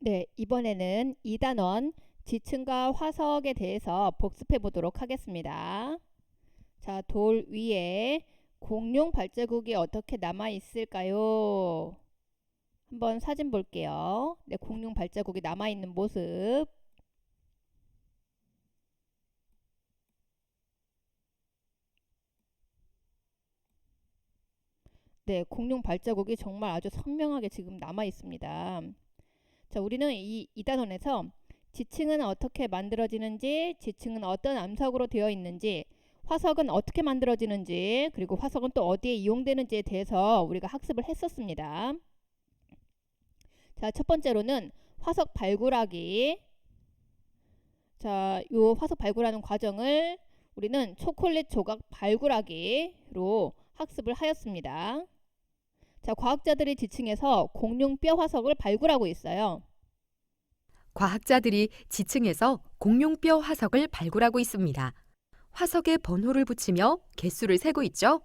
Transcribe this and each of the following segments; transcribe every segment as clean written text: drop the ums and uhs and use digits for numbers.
네, 이번에는 2단원 지층과 화석에 대해서 복습해 보도록 하겠습니다. 자, 돌 위에 공룡 발자국이 어떻게 남아 있을까요? 한번 사진 볼게요. 네, 공룡 발자국이 남아 있는 모습. 네, 공룡 발자국이 정말 아주 선명하게 지금 남아 있습니다. 자, 우리는 이 2단원에서 지층은 어떻게 만들어지는지, 지층은 어떤 암석으로 되어 있는지, 화석은 어떻게 만들어지는지, 그리고 화석은 또 어디에 이용되는지에 대해서 우리가 학습을 했었습니다. 자, 첫 번째로는 화석 발굴하기. 자, 요 화석 발굴하는 과정을 우리는 초콜릿 조각 발굴하기로 학습을 하였습니다. 자, 과학자들이 지층에서 공룡뼈 화석을 발굴하고 있어요. 과학자들이 지층에서 공룡뼈 화석을 발굴하고 있습니다. 화석에 번호를 붙이며 개수를 세고 있죠?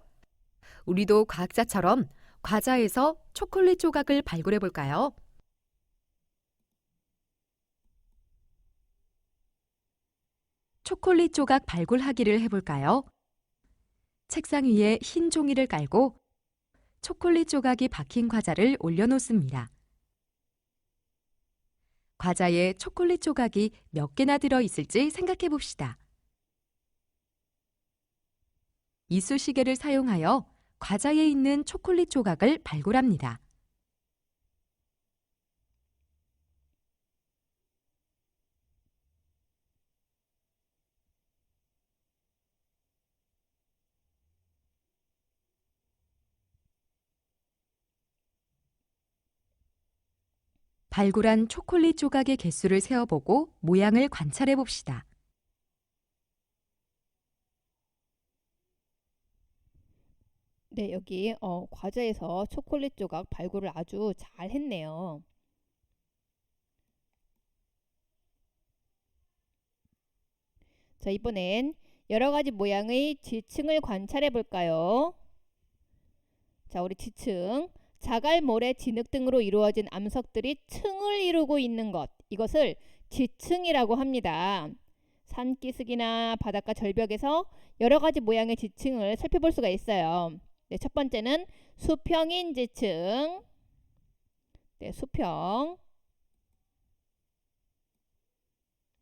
우리도 과학자처럼 과자에서 초콜릿 조각을 발굴해 볼까요? 초콜릿 조각 발굴하기를 해볼까요? 책상 위에 흰 종이를 깔고 초콜릿 조각이 박힌 과자를 올려놓습니다. 과자에 초콜릿 조각이 몇 개나 들어있을지 생각해 봅시다. 이쑤시개를 사용하여 과자에 있는 초콜릿 조각을 발굴합니다. 발굴한 초콜릿 조각의 개수를 세어보고 모양을 관찰해 봅시다. 네, 여기 과자에서 초콜릿 조각 발굴을 아주 잘 했네요. 자, 이번엔 여러 가지 모양의 지층을 관찰해 볼까요? 자, 우리 지층. 자갈, 모래, 진흙 등으로 이루어진 암석들이 층을 이루고 있는 것. 이것을 지층이라고 합니다. 산기슭이나 바닷가 절벽에서 여러 가지 모양의 지층을 살펴볼 수가 있어요. 네, 첫 번째는 수평인 지층. 네, 수평.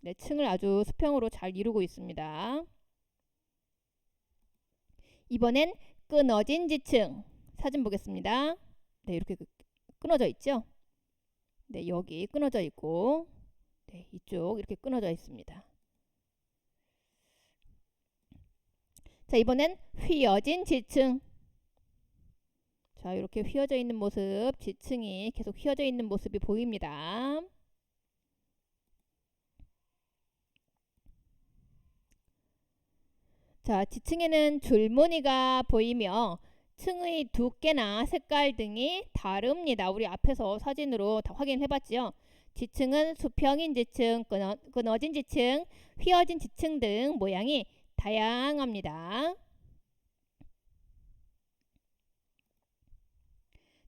네, 층을 아주 수평으로 잘 이루고 있습니다. 이번엔 끊어진 지층. 사진 보겠습니다. 네, 이렇게 끊어져 있죠? 네, 여기 끊어져 있고, 네, 이쪽 이렇게 끊어져 있습니다. 자, 이번엔 휘어진 지층. 자, 이렇게 휘어져 있는 모습, 지층이 계속 휘어져 있는 모습이 보입니다. 자, 지층에는 줄무늬가 보이며 층의 두께나 색깔 등이 다릅니다. 우리 앞에서 사진으로 다 확인해 봤죠. 지층은 수평인 지층, 끊어진 지층, 휘어진 지층 등 모양이 다양합니다.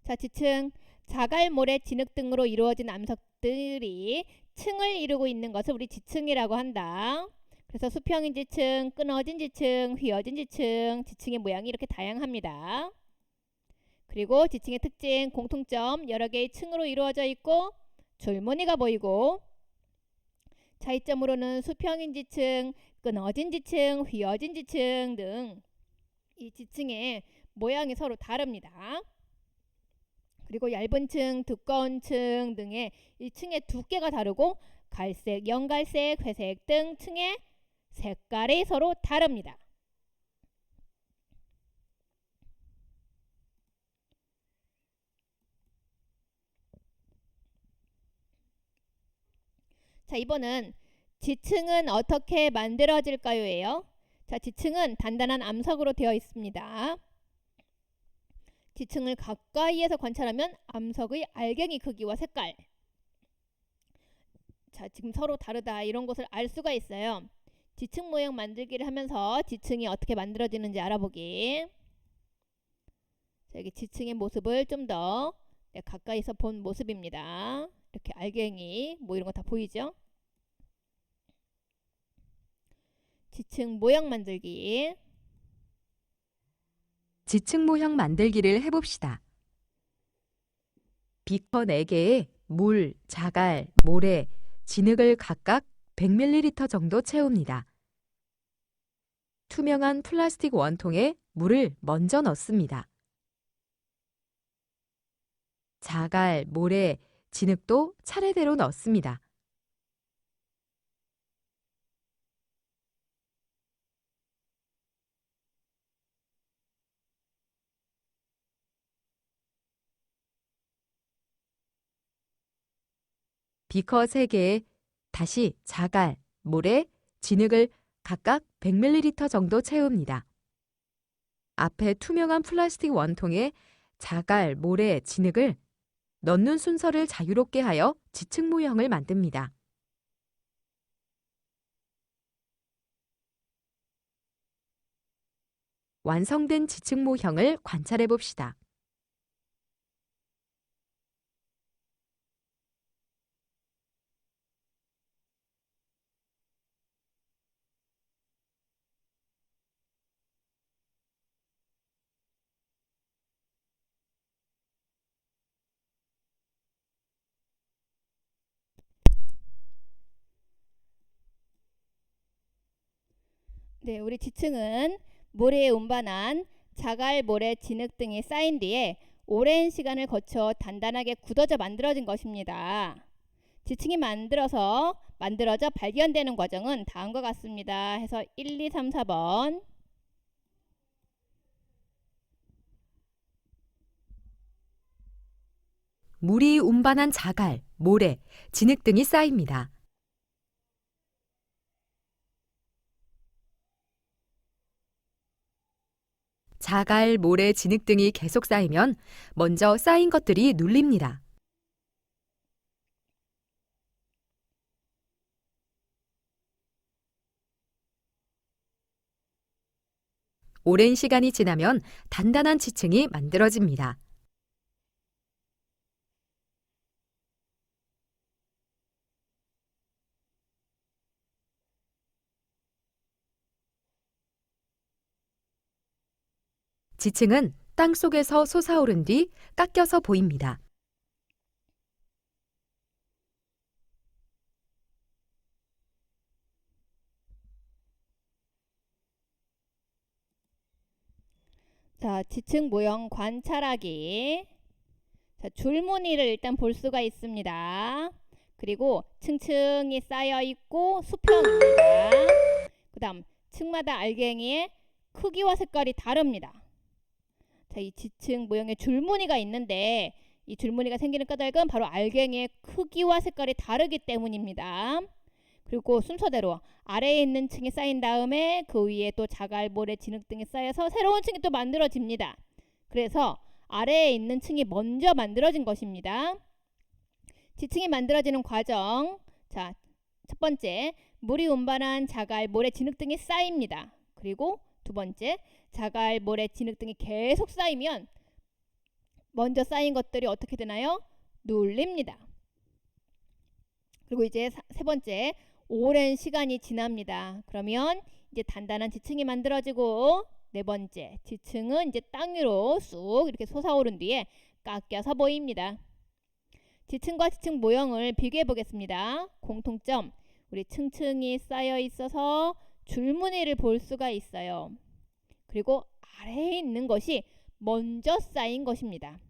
자, 지층. 자갈, 모래, 진흙 등으로 이루어진 암석들이 층을 이루고 있는 것을 우리 지층이라고 한다. 그래서 수평인 지층, 끊어진 지층, 휘어진 지층, 지층의 모양이 이렇게 다양합니다. 그리고 지층의 특징, 공통점, 여러 개의 층으로 이루어져 있고 줄무늬가 보이고, 차이점으로는 수평인 지층, 끊어진 지층, 휘어진 지층 등 이 지층의 모양이 서로 다릅니다. 그리고 얇은 층, 두꺼운 층 등의 이 층의 두께가 다르고 갈색, 연갈색, 회색 등 층의 색깔이 서로 다릅니다. 자, 이번은 지층은 어떻게 만들어질까요? 예요. 자, 지층은 단단한 암석으로 되어 있습니다. 지층을 가까이에서 관찰하면 암석의 알갱이 크기와 색깔, 자, 지금 서로 다르다 이런 것을 알 수가 있어요. 지층 모형 만들기를 하면서 지층이 어떻게 만들어지는지 알아보기. 자, 여기 지층의 모습을 좀 더 가까이서 본 모습입니다. 이렇게 알갱이 뭐 이런 거 다 보이죠? 지층 모형 만들기. 지층 모형 만들기를 해봅시다. 비커 4개에 물, 자갈, 모래, 진흙을 각각 100ml 정도 채웁니다. 투명한 플라스틱 원통에 물을 먼저 넣습니다. 자갈, 모래, 진흙도 차례대로 넣습니다. 비커 3개에 다시 자갈, 모래, 진흙을 각각 100ml 정도 채웁니다. 앞에 투명한 플라스틱 원통에 자갈, 모래, 진흙을 넣는 순서를 자유롭게 하여 지층 모형을 만듭니다. 완성된 지층 모형을 관찰해 봅시다. 네, 우리 지층은 모래에 운반한 자갈, 모래, 진흙 등이 쌓인 뒤에 오랜 시간을 거쳐 단단하게 굳어져 만들어진 것입니다. 지층이 만들어져 발견되는 과정은 다음과 같습니다. 해서 1, 2, 3, 4번. 물이 운반한 자갈, 모래, 진흙 등이 쌓입니다. 자갈, 모래, 진흙 등이 계속 쌓이면 먼저 쌓인 것들이 눌립니다. 오랜 시간이 지나면 단단한 지층이 만들어집니다. 지층은 땅 속에서 솟아오른 뒤 깎여서 보입니다. 자, 지층 모형 관찰하기. 자, 줄무늬를 일단 볼 수가 있습니다. 그리고 층층이 쌓여 있고 수평입니다. 그 다음 층마다 알갱이의 크기와 색깔이 다릅니다. 자, 이 지층 모형에 줄무늬가 있는데 이 줄무늬가 생기는 까닭은 바로 알갱이의 크기와 색깔이 다르기 때문입니다. 그리고 순서대로 아래에 있는 층이 쌓인 다음에 그 위에 또 자갈, 모래, 진흙 등이 쌓여서 새로운 층이 또 만들어집니다. 그래서 아래에 있는 층이 먼저 만들어진 것입니다. 지층이 만들어지는 과정. 자, 첫 번째, 물이 운반한 자갈, 모래, 진흙 등이 쌓입니다. 그리고 두 번째, 자갈, 모래, 진흙 등이 계속 쌓이면 먼저 쌓인 것들이 어떻게 되나요? 눌립니다. 그리고 이제 세 번째, 오랜 시간이 지납니다. 그러면 이제 단단한 지층이 만들어지고, 네 번째, 지층은 이제 땅 위로 쑥 이렇게 솟아오른 뒤에 깎여서 보입니다. 지층과 지층 모형을 비교해 보겠습니다. 공통점, 우리 층층이 쌓여 있어서 줄무늬를 볼 수가 있어요. 그리고 아래에 있는 것이 먼저 쌓인 것입니다.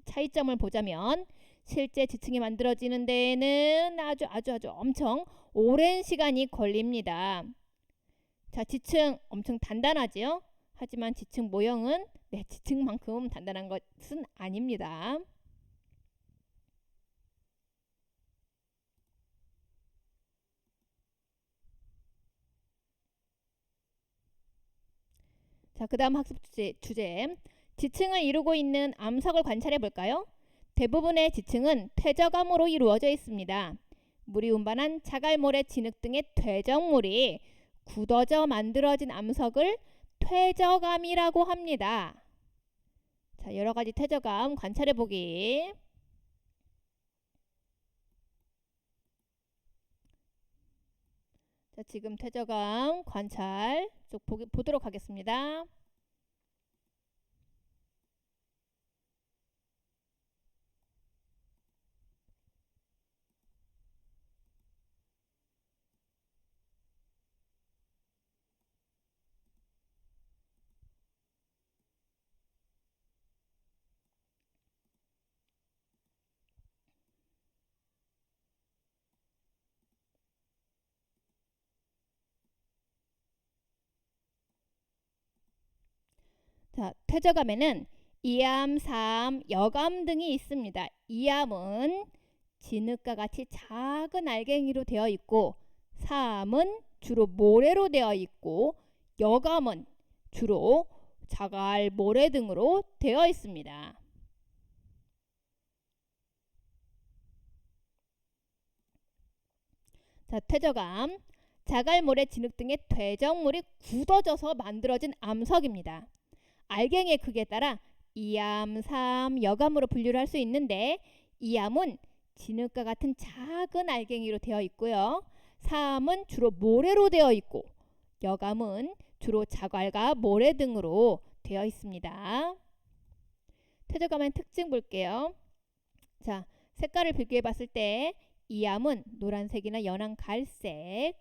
차이점을 보자면 실제 지층이 만들어지는 데에는 아주 엄청 오랜 시간이 걸립니다. 자, 지층 엄청 단단하지요? 하지만 지층 모형은 지층만큼 단단한 것은 아닙니다. 자, 그 다음 학습 주제. 지층을 이루고 있는 암석을 관찰해 볼까요? 대부분의 지층은 퇴적암으로 이루어져 있습니다. 물이 운반한 자갈, 모래, 진흙 등의 퇴적물이 굳어져 만들어진 암석을 퇴적암이라고 합니다. 자, 여러 가지 퇴적암 관찰해 보기. 자, 지금 퇴적암 관찰 쭉 보도록 하겠습니다. 자, 퇴적암에는 이암, 사암, 여암 등이 있습니다. 이암은 진흙과 같이 작은 알갱이로 되어 있고, 사암은 주로 모래로 되어 있고, 여암은 주로 자갈, 모래 등으로 되어 있습니다. 자, 퇴적암, 자갈, 모래, 진흙 등의 퇴적물이 굳어져서 만들어진 암석입니다. 알갱이의 크기에 따라 이암, 사암, 여암으로 분류를 할 수 있는데, 이암은 진흙과 같은 작은 알갱이로 되어 있고요. 사암은 주로 모래로 되어 있고, 여암은 주로 자갈과 모래 등으로 되어 있습니다. 퇴적암의 특징 볼게요. 자, 색깔을 비교해 봤을 때 이암은 노란색이나 연한 갈색,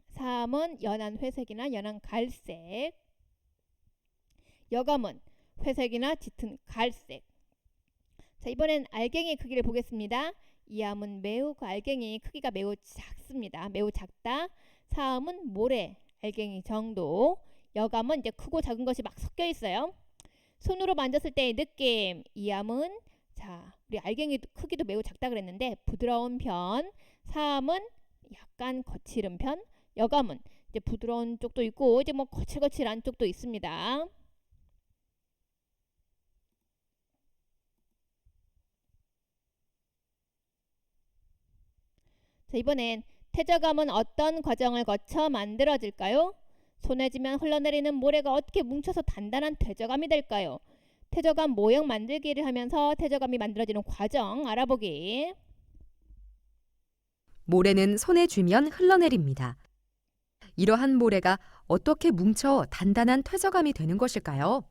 사암은 연한 회색이나 연한 갈색, 여암은 회색이나 짙은 갈색. 자, 이번엔 알갱이 크기를 보겠습니다. 이암은 그 알갱이 크기가 매우 작습니다. 매우 작다. 사암은 모래 알갱이 정도. 여암은 이제 크고 작은 것이 막 섞여 있어요. 손으로 만졌을 때의 느낌. 이암은 자, 우리 알갱이 크기도 매우 작다 그랬는데 부드러운 편. 사암은 약간 거칠은 편. 여암은 이제 부드러운 쪽도 있고 이제 뭐 거칠거칠한 쪽도 있습니다. 자, 이번엔 퇴적암은 어떤 과정을 거쳐 만들어질까요? 손에 쥐면 흘러내리는 모래가 어떻게 뭉쳐서 단단한 퇴적암이 될까요? 퇴적암 모형 만들기를 하면서 퇴적암이 만들어지는 과정 알아보기. 모래는 손에 쥐면 흘러내립니다. 이러한 모래가 어떻게 뭉쳐 단단한 퇴적암이 되는 것일까요?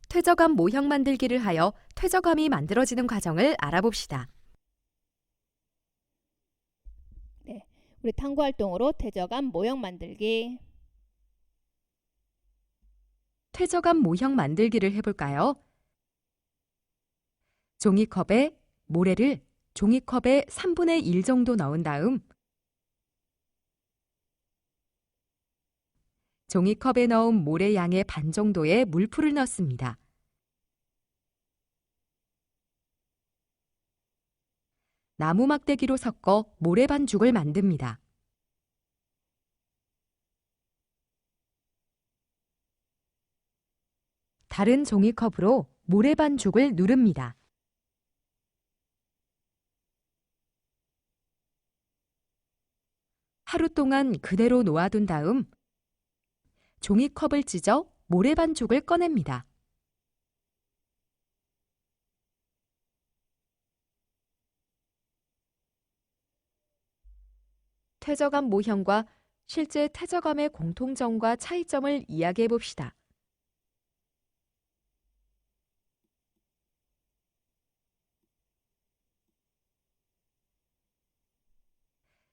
퇴적암 모형 만들기를 하여 퇴적암이 만들어지는 과정을 알아봅시다. 네, 우리 탐구활동으로 퇴적암 모형 만들기. 퇴적암 모형 만들기를 해볼까요? 종이컵에 모래를 종이컵의 3분의 1 정도 넣은 다음 종이컵에 넣은 모래 양의 반 정도의 물풀을 넣습니다. 나무 막대기로 섞어 모래 반죽을 만듭니다. 다른 종이컵으로 모래 반죽을 누릅니다. 하루 동안 그대로 놓아둔 다음 종이컵을 찢어 모래 반죽을 꺼냅니다. 퇴적암 모형과 실제 퇴적암의 공통점과 차이점을 이야기해 봅시다.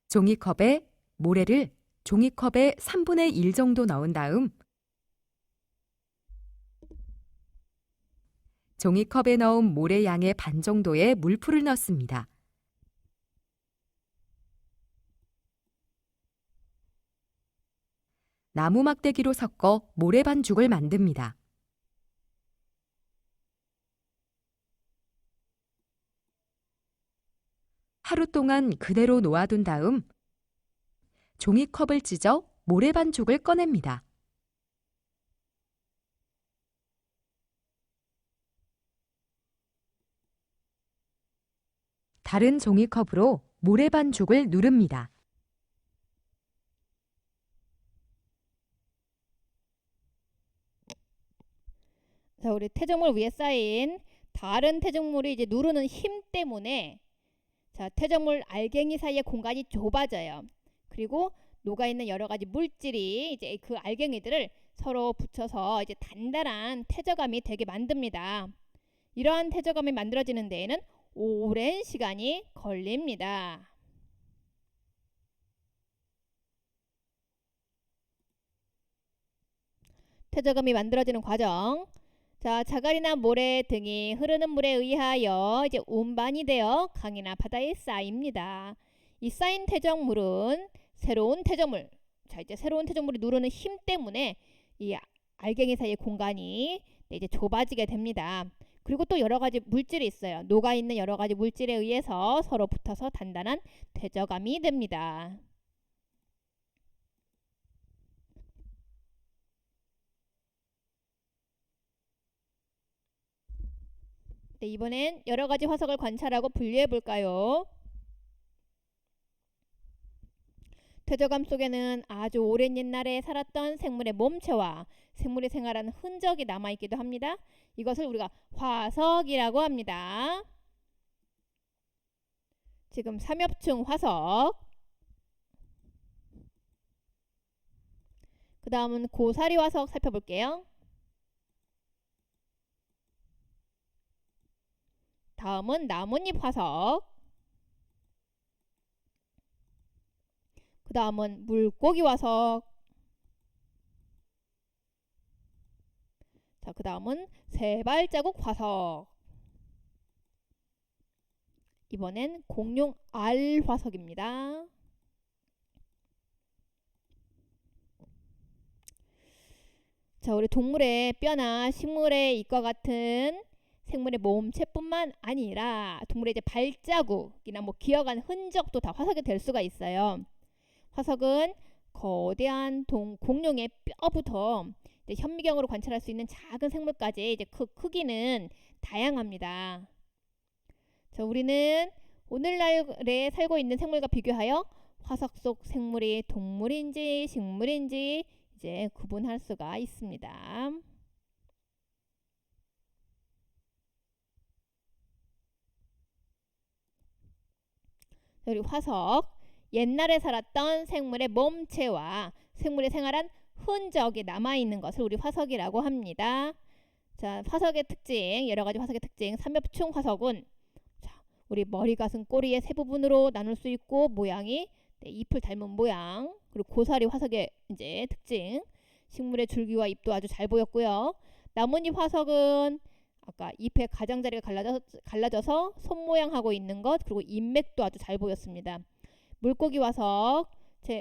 종이컵에 모래를 종이컵의 3분의 1 정도 넣은 다음 종이컵에 넣은 모래 양의 반 정도의 물풀을 넣습니다. 나무 막대기로 섞어 모래 반죽을 만듭니다. 하루 동안 그대로 놓아둔 다음 종이컵을 찢어 모래 반죽을 꺼냅니다. 다른 종이컵으로 모래 반죽을 누릅니다. 자, 우리 퇴적물 위에 쌓인 다른 퇴적물이 이제 누르는 힘 때문에 자, 퇴적물 알갱이 사이의 공간이 좁아져요. 그리고 녹아있는 여러 가지 물질이 이제 그 알갱이들을 서로 붙여서 이제 단단한 퇴적암이 되게 만듭니다. 이러한 퇴적암이 만들어지는 데에는 오랜 시간이 걸립니다. 퇴적암이 만들어지는 과정. 자, 자갈이나 모래 등이 흐르는 물에 의하여 이제 운반이 되어 강이나 바다에 쌓입니다. 이 쌓인 퇴적물은 새로운 퇴적물, 자 이제 새로운 퇴적물이 누르는 힘 때문에 이 알갱이 사이의 공간이 이제 좁아지게 됩니다. 그리고 또 여러 가지 물질이 있어요. 녹아 있는 여러 가지 물질에 의해서 서로 붙어서 단단한 퇴적암이 됩니다. 네, 이번엔 여러 가지 화석을 관찰하고 분류해 볼까요? 퇴적암 속에는 아주 오랜 옛날에 살았던 생물의 몸체와 생물이 생활한 흔적이 남아있기도 합니다. 이것을 우리가 화석이라고 합니다. 지금 삼엽충 화석, 그 다음은 고사리 화석 살펴볼게요. 다음은 나뭇잎 화석, 그 다음은 물고기 화석, 자, 그 다음은 세발자국 화석, 이번엔 공룡 알 화석입니다. 자, 우리 동물의 뼈나 식물의 이과 같은 생물의 몸체뿐만 아니라 동물의 이제 발자국이나 뭐 기어간 흔적도 다 화석이 될 수가 있어요. 화석은 거대한 공룡의 뼈부터 이제 현미경으로 관찰할 수 있는 작은 생물까지 이제 크기는 다양합니다. 자, 우리는 오늘날에 살고 있는 생물과 비교하여 화석 속 생물이 동물인지 식물인지 이제 구분할 수가 있습니다. 우리 화석, 옛날에 살았던 생물의 몸체와 생물이 생활한 흔적이 남아있는 것을 우리 화석이라고 합니다. 자, 화석의 특징, 여러 가지 화석의 특징. 삼엽충 화석은 자, 우리 머리, 가슴, 꼬리의 세 부분으로 나눌 수 있고 모양이 잎을 닮은 모양. 그리고 고사리 화석의 이제 특징. 식물의 줄기와 잎도 아주 잘 보였고요. 나뭇잎 화석은 아까 잎의 가장자리가 갈라져서 손 모양하고 있는 것, 그리고 잎맥도 아주 잘 보였습니다. 물고기 화석,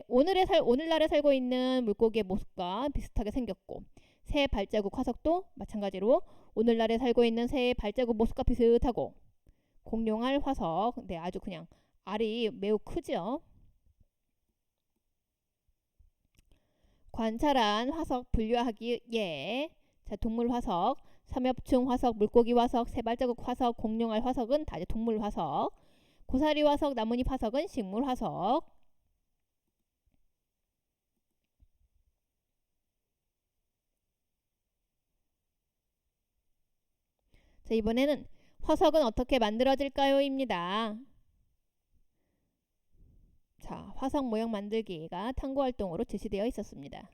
오늘날에 살고 있는 물고기의 모습과 비슷하게 생겼고, 새 발자국 화석도 마찬가지로 오늘날에 살고 있는 새의 발자국 모습과 비슷하고, 공룡알 화석, 네, 아주 그냥 알이 매우 크죠. 관찰한 화석 분류하기에 자, 동물 화석, 삼엽충 화석, 물고기 화석, 새발자국 화석, 공룡알 화석은 다 이제 동물 화석, 고사리 화석, 나뭇잎 화석은 식물 화석. 자, 이번에는 화석은 어떻게 만들어질까요? 입니다. 자, 화석 모형 만들기가 탐구활동으로 제시되어 있었습니다.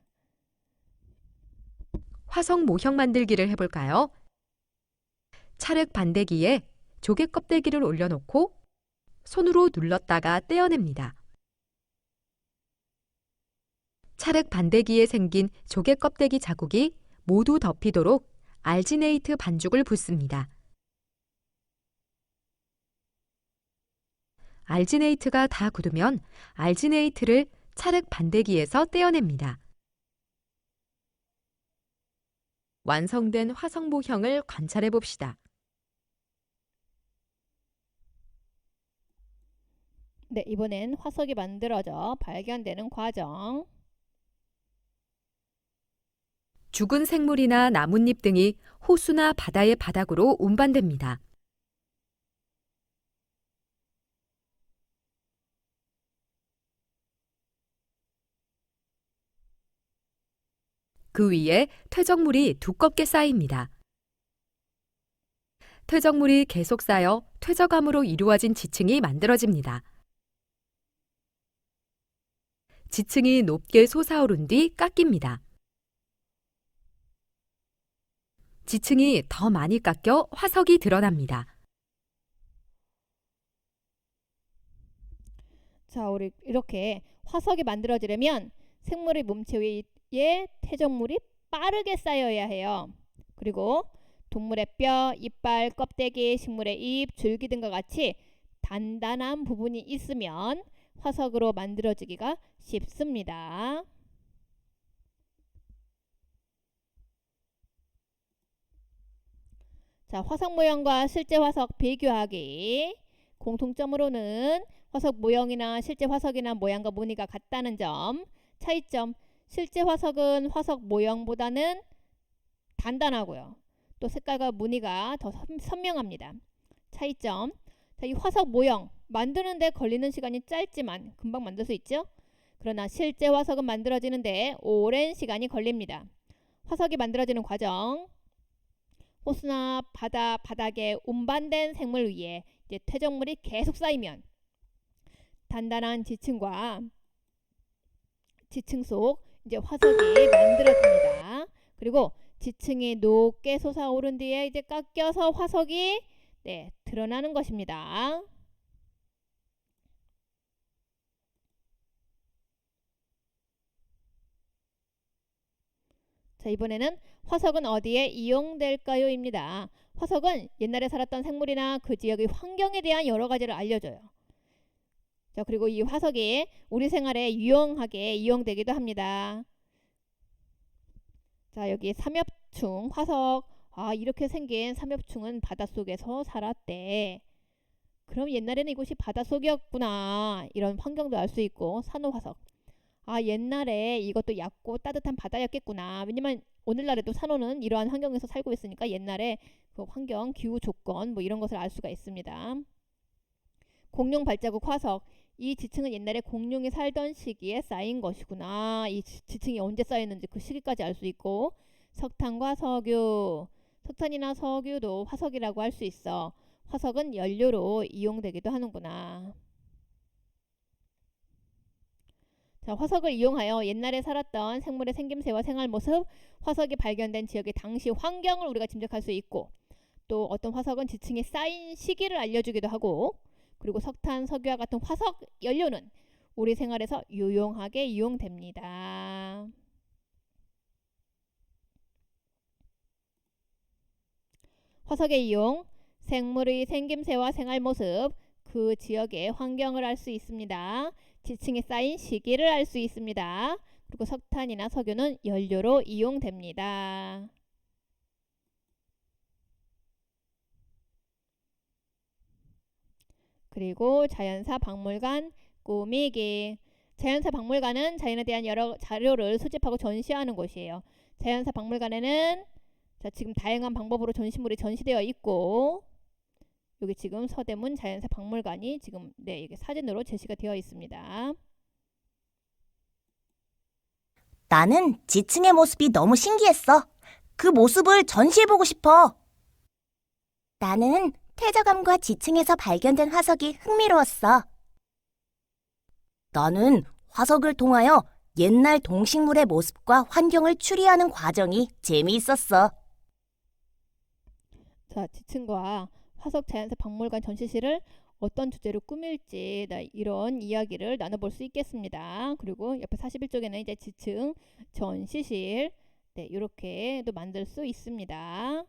화석 모형 만들기를 해볼까요? 찰흙 반대기에 조개 껍데기를 올려놓고 손으로 눌렀다가 떼어냅니다. 찰흙 반대기에 생긴 조개 껍데기 자국이 모두 덮이도록 알지네이트 반죽을 붓습니다. 알지네이트가 다 굳으면 알지네이트를 찰흙 반대기에서 떼어냅니다. 완성된 화석 모형을 관찰해 봅시다. 네, 이번엔 화석이 만들어져 발견되는 과정. 죽은 생물이나 나뭇잎 등이 호수나 바다의 바닥으로 운반됩니다. 그 위에 퇴적물이 두껍게 쌓입니다. 퇴적물이 계속 쌓여 퇴적암으로 이루어진 지층이 만들어집니다. 지층이 높게 솟아오른 뒤 깎입니다. 지층이 더 많이 깎여 화석이 드러납니다. 자, 우리 이렇게 화석이 만들어지려면 생물의 몸체 위에 퇴적물이 빠르게 쌓여야 해요. 그리고 동물의 뼈, 이빨, 껍데기, 식물의 잎, 줄기 등과 같이 단단한 부분이 있으면 화석으로 만들어지기가 쉽습니다. 자, 화석 모형과 실제 화석 비교하기. 공통점으로는 화석 모형이나 실제 화석이나 모양과 무늬가 같다는 점. 차이점. 실제 화석은 화석 모형보다는 단단하고요. 또 색깔과 무늬가 더 선명합니다. 차이점. 자, 이 화석 모형 만드는데 걸리는 시간이 짧지만 금방 만들 수 있죠. 그러나 실제 화석은 만들어지는데 오랜 시간이 걸립니다. 화석이 만들어지는 과정. 호수나 바닥에 운반된 생물 위에 이제 퇴적물이 계속 쌓이면 단단한 지층과 지층 속 이제 화석이 만들어집니다. 그리고 지층이 높게 솟아오른 뒤에 이제 깎여서 화석이 드러나는 것입니다. 자, 이번에는 화석은 어디에 이용될까요? 입니다. 화석은 옛날에 살았던 생물이나 그 지역의 환경에 대한 여러 가지를 알려줘요. 자, 그리고 이 화석이 우리 생활에 유용하게 이용되기도 합니다. 자, 여기 삼엽충 화석. 이렇게 생긴 삼엽충은 바닷속에서 살았대. 그럼 옛날에는 이곳이 바닷속이었구나. 이런 환경도 알 수 있고. 산호화석. 옛날에 이것도 얕고 따뜻한 바다였겠구나. 왜냐면 오늘날에도 산호는 이러한 환경에서 살고 있으니까 옛날에 그 환경, 기후 조건 뭐 이런 것을 알 수가 있습니다. 공룡 발자국 화석. 이 지층은 옛날에 공룡이 살던 시기에 쌓인 것이구나. 이 지층이 언제 쌓였는지 그 시기까지 알 수 있고. 석탄과 석유. 석탄이나 석유도 화석이라고 할 수 있어. 화석은 연료로 이용되기도 하는구나. 자, 화석을 이용하여 옛날에 살았던 생물의 생김새와 생활 모습, 화석이 발견된 지역의 당시 환경을 우리가 짐작할 수 있고, 또 어떤 화석은 지층에 쌓인 시기를 알려주기도 하고, 그리고 석탄, 석유와 같은 화석 연료는 우리 생활에서 유용하게 이용됩니다. 화석의 이용, 생물의 생김새와 생활 모습, 그 지역의 환경을 알 수 있습니다. 지층에 쌓인 시기를 알 수 있습니다. 그리고 석탄이나 석유는 연료로 이용됩니다. 그리고 자연사 박물관 꾸미기. 자연사 박물관은 자연에 대한 여러 자료를 수집하고 전시하는 곳이에요. 자연사 박물관에는 지금 다양한 방법으로 전시물이 전시되어 있고, 여기 지금 서대문 자연사 박물관이 지금 이게 사진으로 제시가 되어 있습니다. 나는 지층의 모습이 너무 신기했어. 그 모습을 전시해보고 싶어. 나는 퇴적암과 지층에서 발견된 화석이 흥미로웠어. 나는 화석을 통하여 옛날 동식물의 모습과 환경을 추리하는 과정이 재미있었어. 자, 지층과 화석 자연사 박물관 전시실을 어떤 주제로 꾸밀지 이런 이야기를 나눠볼 수 있겠습니다. 그리고 옆에 41쪽에는 이제 지층 전시실 이렇게도 만들 수 있습니다.